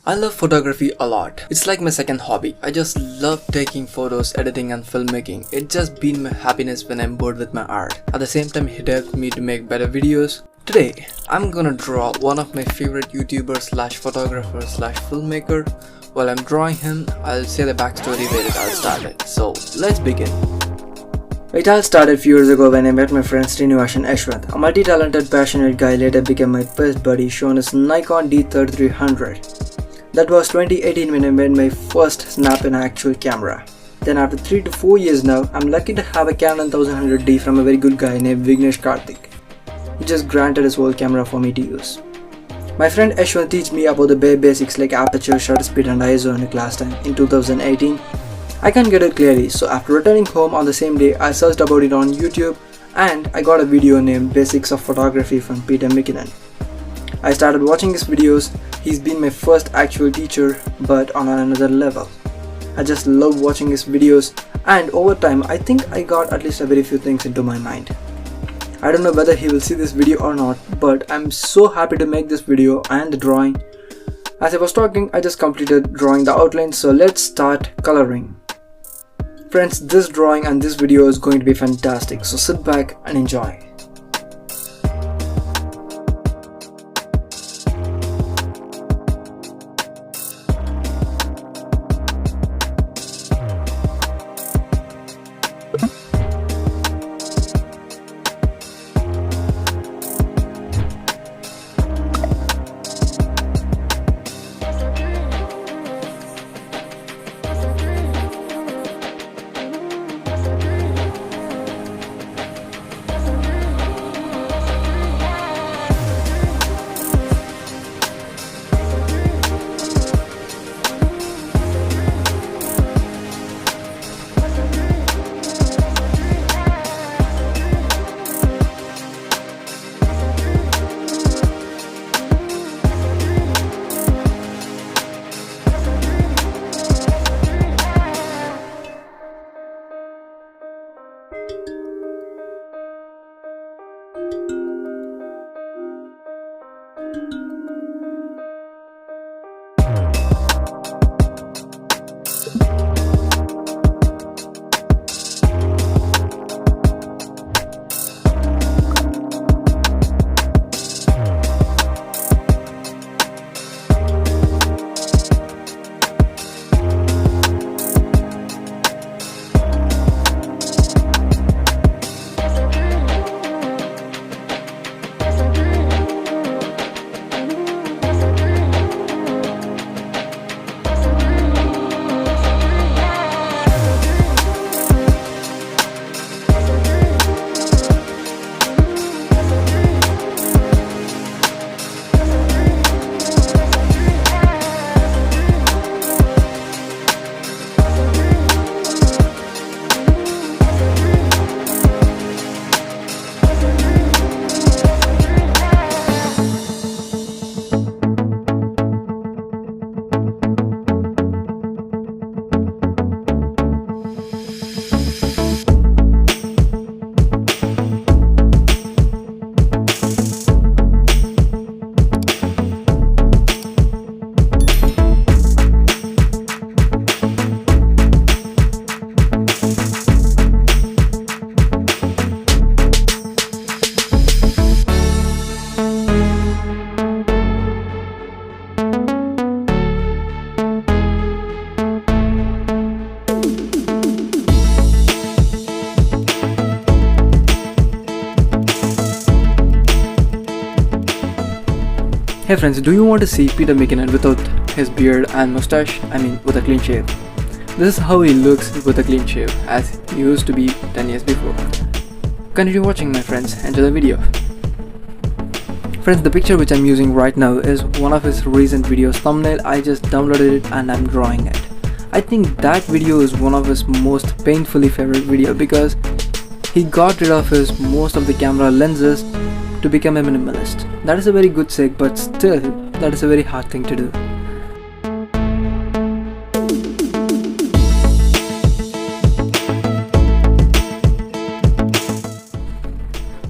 I love photography a lot. It's like my second hobby. I just love taking photos, editing and filmmaking. It's just been my happiness when I'm bored with my art. At the same time, it helps me to make better videos. Today, I'm gonna draw one of my favorite YouTubers slash photographer slash filmmaker. While I'm drawing him, I'll say the backstory where it all started. So, let's begin. It all started a few years ago when I met my friend Srinivas and Ashwant. A multi-talented, passionate guy later became my best buddy, shown as Nikon D3300. That was 2018 when I made my first snap in an actual camera. Then after 3 to 4 years now, I'm lucky to have a Canon 1100D from a very good guy named Vignesh Karthik. He just granted his whole camera for me to use. My friend Ashwant teach me about the bare basics like aperture, shutter speed and ISO in a class time in 2018. I can't get it clearly, so after returning home on the same day, I searched about it on YouTube and I got a video named Basics of Photography from Peter McKinnon. I started watching his videos. He's been my first actual teacher, but on another level. I just love watching his videos, and over time I think I got at least a very few things into my mind. I don't know whether he will see this video or not, but I'm so happy to make this video and the drawing. As I was talking, I just completed drawing the outline, so let's start coloring. Friends, this drawing and this video is going to be fantastic, so sit back and enjoy. Hey friends, do you want to see Peter McKinnon without his beard and mustache? I mean, with a clean shave. This is how he looks with a clean shave, as he used to be 10 years before. Continue watching, my friends. Enjoy the video. Friends, the picture which I'm using right now is one of his recent videos thumbnail. I just downloaded it and I'm drawing it. I think that video is one of his most painfully favorite video because he got rid of his most of the camera lenses to become a minimalist. That is a very good sake, but still, that is a very hard thing to do.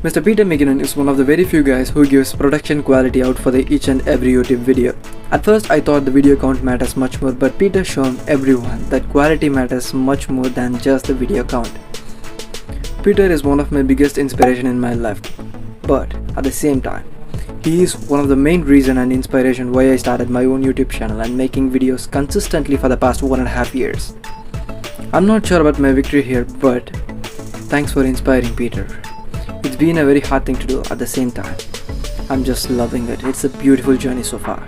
Mr. Peter McKinnon is one of the very few guys who gives production quality out for each and every YouTube video. At first I thought the video count matters much more, but Peter shown everyone that quality matters much more than just the video count. Peter is one of my biggest inspiration in my life, but at the same time, he is one of the main reason and inspiration why I started my own YouTube channel and making videos consistently for the past 1.5 years. I'm not sure about my victory here, but thanks for inspiring Peter. It's been a very hard thing to do. At the same time, I'm just loving it. It's a beautiful journey so far.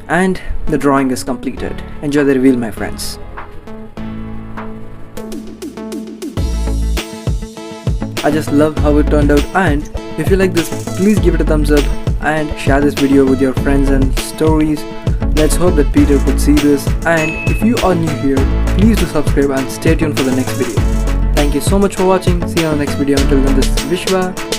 And the drawing is completed. Enjoy the reveal, my friends. I just love how it turned out, and if you like this, please give it a thumbs up and share this video with your friends and stories. Let's hope that Peter could see this, and if you are new here, please do subscribe and stay tuned for the next video. Thank you so much for watching. See you on the next video. Until then, this is Vishwa.